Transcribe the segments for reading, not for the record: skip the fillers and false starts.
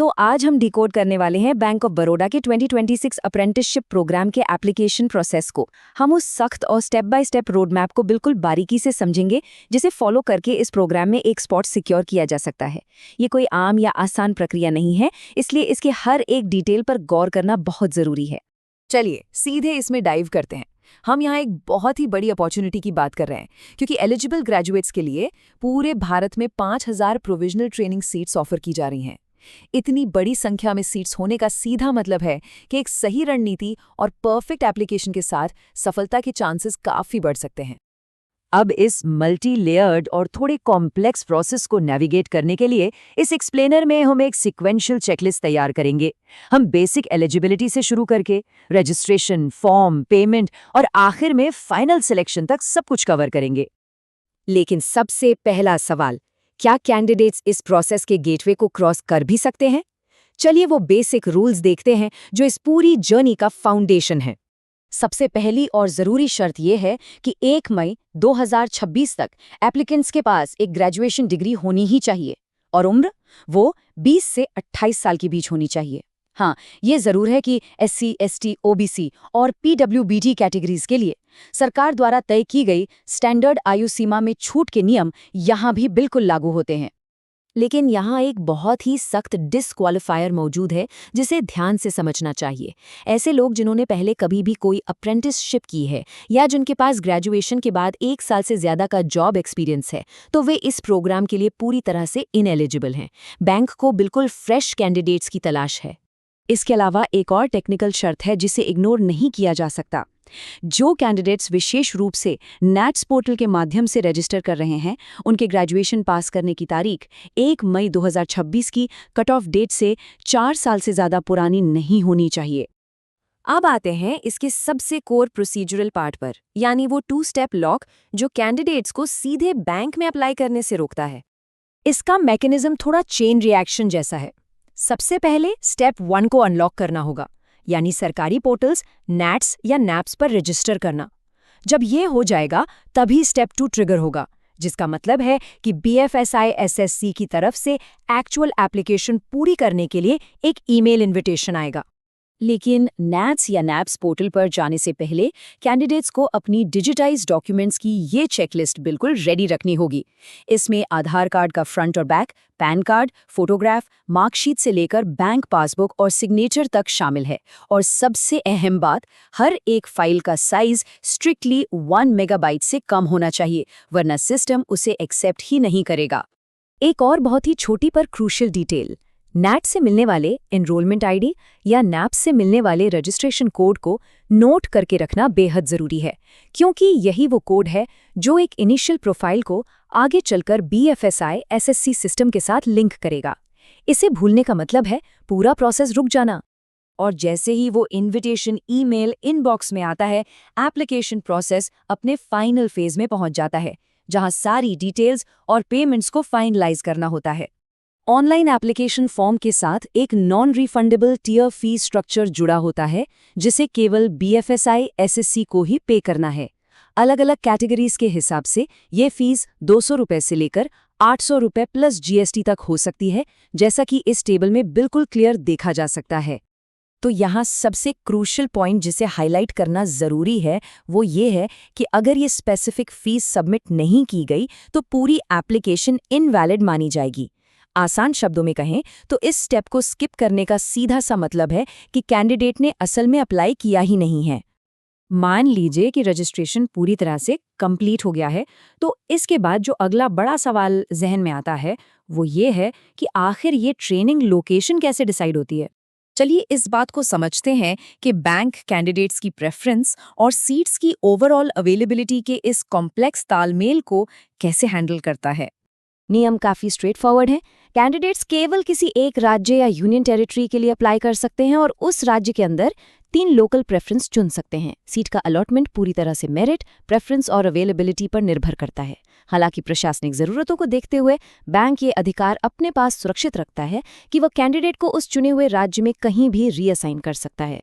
तो आज हम डिकोड करने वाले हैं बैंक ऑफ बड़ौदा के 2026 अप्रेंटिसशिप प्रोग्राम के एप्लीकेशन प्रोसेस को। हम उस सख्त और step by step road map को बिल्कुल बारीकी से समझेंगे, जिसे फॉलो करके इस प्रोग्राम में एक स्पॉट सिक्योर किया जा सकता है। ये कोई आम या आसान प्रक्रिया नहीं है, इसलिए इसके हर एक डिटेल पर गौर करना बहुत जरूरी है। चलिए सीधे इसमें डाइव करते हैं। हम यहाँ एक बहुत ही बड़ी अपॉर्चुनिटी की बात कर रहे हैं, क्योंकि एलिजिबल ग्रेजुएट्स के लिए पूरे भारत में 5000 प्रोविजनल ट्रेनिंग सीट्स ऑफर की जा रही हैं। इतनी बड़ी संख्या में सीट्स होने का सीधा मतलब है कि एक सही रणनीति और परफेक्ट एप्लीकेशन के साथ सफलता के चांसेस काफी बढ़ सकते हैं। अब इस मल्टी लेयर्ड और थोड़े कॉम्प्लेक्स प्रोसेस को नेविगेट करने के लिए इस एक्सप्लेनर में हम एक सीक्वेंशियल चेकलिस्ट तैयार करेंगे। हम बेसिक एलिजिबिलिटी से शुरू करके रजिस्ट्रेशन, फॉर्म, पेमेंट और आखिर में फाइनल सिलेक्शन तक सब कुछ कवर करेंगे। लेकिन सबसे पहला सवाल, क्या कैंडिडेट्स इस प्रोसेस के गेटवे को क्रॉस कर भी सकते हैं? चलिए वो बेसिक रूल्स देखते हैं जो इस पूरी जर्नी का फाउंडेशन है। सबसे पहली और ज़रूरी शर्त यह है कि 1 मई 2026 तक एप्लीकेंट्स के पास एक ग्रेजुएशन डिग्री होनी ही चाहिए और उम्र वो 20 से 28 साल के बीच होनी चाहिए। हाँ, ये ज़रूर है कि SC, ST, OBC और PWBD कैटेगरीज के लिए सरकार द्वारा तय की गई स्टैंडर्ड आयु सीमा में छूट के नियम यहाँ भी बिल्कुल लागू होते हैं। लेकिन यहाँ एक बहुत ही सख्त डिसक्वालीफायर मौजूद है, जिसे ध्यान से समझना चाहिए। ऐसे लोग जिन्होंने पहले कभी भी कोई अप्रेंटिसशिप की है या जिनके पास ग्रेजुएशन के बाद 1 साल से ज़्यादा का जॉब एक्सपीरियंस है, तो वे इस प्रोग्राम के लिए पूरी तरह से इनएलिजिबल हैं। बैंक को बिल्कुल फ्रेश कैंडिडेट्स की तलाश है। इसके अलावा एक और टेक्निकल शर्त है जिसे इग्नोर नहीं किया जा सकता। जो कैंडिडेट्स विशेष रूप से नैट्स पोर्टल के माध्यम से रजिस्टर कर रहे हैं, उनके ग्रेजुएशन पास करने की तारीख 1 मई 2026 की कट ऑफ डेट से 4 साल से ज़्यादा पुरानी नहीं होनी चाहिए। अब आते हैं इसके सबसे कोर प्रोसीजरल पार्ट पर, यानी वो 2 स्टेप लॉक जो कैंडिडेट्स को सीधे बैंक में अप्लाई करने से रोकता है। इसका मैकेनिज्म थोड़ा चेन रिएक्शन जैसा है। सबसे पहले स्टेप 1 को अनलॉक करना होगा, यानी सरकारी पोर्टल्स नैट्स या नैप्स पर रजिस्टर करना। जब ये हो जाएगा तभी स्टेप 2 ट्रिगर होगा, जिसका मतलब है कि BFSI SSC की तरफ से एक्चुअल एप्लीकेशन पूरी करने के लिए एक ईमेल इन्विटेशन आएगा। लेकिन नैट्स या नैप्स पोर्टल पर जाने से पहले कैंडिडेट्स को अपनी डिजिटाइज्ड डॉक्यूमेंट्स की ये चेकलिस्ट बिल्कुल रेडी रखनी होगी। इसमें आधार कार्ड का फ्रंट और back, pan card, photograph, marksheet से लेकर बैंक पासबुक और सिग्नेचर तक शामिल है। और सबसे अहम बात, हर एक फाइल का साइज स्ट्रिक्टली 1 मेगाबाइट से कम होना चाहिए, वरना सिस्टम उसे एक्सेप्ट ही नहीं करेगा। एक और बहुत ही छोटी पर क्रूशियल डिटेल, नैट से मिलने वाले एनरोलमेंट आईडी या नैप से मिलने वाले रजिस्ट्रेशन कोड को नोट करके रखना बेहद ज़रूरी है, क्योंकि यही वो कोड है जो एक इनिशियल प्रोफाइल को आगे चलकर BFSI SSC सिस्टम के साथ लिंक करेगा। इसे भूलने का मतलब है पूरा प्रोसेस रुक जाना। और जैसे ही वो इन्विटेशन ईमेल इनबॉक्स में आता है, एप्लीकेशन प्रोसेस अपने फाइनल फेज में पहुंच जाता है, जहां सारी डिटेल्स और पेमेंट्स को फाइनलाइज करना होता है। ऑनलाइन एप्लीकेशन फॉर्म के साथ एक non refundable tier fee structure जुड़ा होता है, जिसे केवल BFSI SSC को ही पे करना है। अलग अलग कैटेगरीज के हिसाब से ये फीस 200 रुपये से लेकर 800 रुपये प्लस GST तक हो सकती है, जैसा कि इस टेबल में बिल्कुल क्लियर देखा जा सकता है। तो यहाँ सबसे क्रूशियल पॉइंट जिसे हाईलाइट करना ज़रूरी है वो ये है कि अगर ये स्पेसिफिक फीस सबमिट नहीं की गई तो पूरी एप्लीकेशन इनवैलिड मानी जाएगी। आसान शब्दों में कहें तो इस स्टेप को स्किप करने का सीधा सा मतलब है कि कैंडिडेट ने असल में अप्लाई किया ही नहीं है। मान लीजिए कि रजिस्ट्रेशन पूरी तरह से कंप्लीट हो गया है, तो इसके बाद जो अगला बड़ा सवाल जहन में आता है वो ये है कि आखिर ये ट्रेनिंग लोकेशन कैसे डिसाइड होती है। चलिए इस बात को समझते हैं कि बैंक कैंडिडेट्स की प्रेफरेंस और सीट्स की ओवरऑल अवेलेबिलिटी के इस कॉम्प्लेक्स तालमेल को कैसे हैंडल करता है। नियम काफ़ी स्ट्रेट फॉरवर्ड है। कैंडिडेट्स केवल किसी एक राज्य या यूनियन टेरिटरी के लिए अप्लाई कर सकते हैं और उस राज्य के अंदर 3 लोकल प्रेफरेंस चुन सकते हैं। सीट का अलॉटमेंट पूरी तरह से मेरिट, प्रेफरेंस और अवेलेबिलिटी पर निर्भर करता है। हालांकि प्रशासनिक ज़रूरतों को देखते हुए बैंक ये अधिकार अपने पास सुरक्षित रखता है कि वह कैंडिडेट को उस चुने हुए राज्य में कहीं भी रीअसाइन कर सकता है।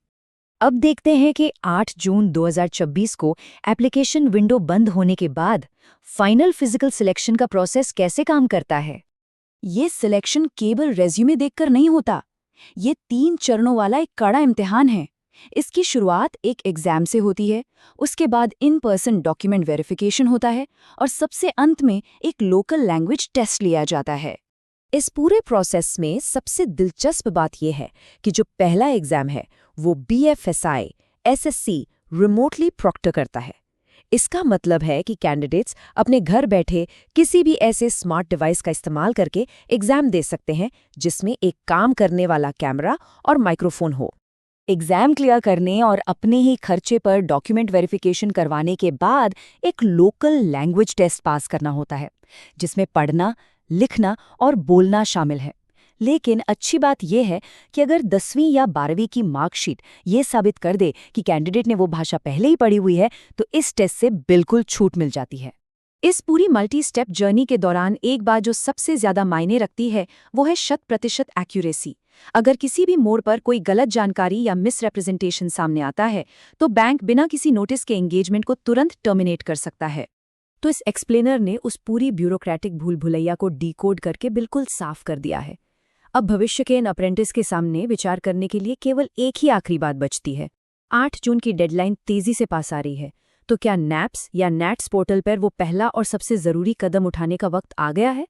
अब देखते हैं कि 8 जून 2026 को एप्लीकेशन विंडो बंद होने के बाद फाइनल फिजिकल सिलेक्शन का प्रोसेस कैसे काम करता है। ये सिलेक्शन केवल रेज्यूमे देखकर नहीं होता। ये 3 चरणों वाला एक कड़ा इम्तिहान है। इसकी शुरुआत एक एग्जाम से होती है, उसके बाद इन पर्सन डॉक्यूमेंट वेरिफिकेशन होता है और सबसे अंत में एक लोकल लैंग्वेज टेस्ट लिया जाता है। इस पूरे प्रोसेस में सबसे दिलचस्प बात यह है कि जो पहला एग्जाम है वो BFSI SSC रिमोटली प्रॉक्टर करता है। इसका मतलब है कि कैंडिडेट्स अपने घर बैठे किसी भी ऐसे स्मार्ट डिवाइस का इस्तेमाल करके एग्जाम दे सकते हैं जिसमें एक काम करने वाला कैमरा और माइक्रोफोन हो। एग्जाम क्लियर करने और अपने ही खर्चे पर डॉक्यूमेंट वेरिफिकेशन करवाने के बाद एक लोकल लैंग्वेज टेस्ट पास करना होता है, जिसमें पढ़ना, लिखना और बोलना शामिल है। लेकिन अच्छी बात यह है कि अगर 10वीं या 12वीं की मार्कशीट ये साबित कर दे कि कैंडिडेट ने वो भाषा पहले ही पढ़ी हुई है, तो इस टेस्ट से बिल्कुल छूट मिल जाती है। इस पूरी मल्टी स्टेप जर्नी के दौरान एक बात जो सबसे ज्यादा मायने रखती है वो है 100% एक्यूरेसी। अगर किसी भी मोड़ पर कोई गलत जानकारी या मिसरिप्रेजेंटेशन सामने आता है तो बैंक बिना किसी नोटिस के एंगेजमेंट को तुरंत टर्मिनेट कर सकता है। तो इस एक्सप्लेनर ने उस पूरी ब्यूरोक्रेटिक भूल भुलैया को डिकोड करके बिल्कुल साफ कर दिया है। अब भविष्य के इन अप्रेंटिस के सामने विचार करने के लिए केवल एक ही आखिरी बात बचती है। 8 जून की डेडलाइन तेजी से पास आ रही है, तो क्या नैप्स या नैट्स पोर्टल पर वो पहला और सबसे जरूरी कदम उठाने का वक्त आ गया है?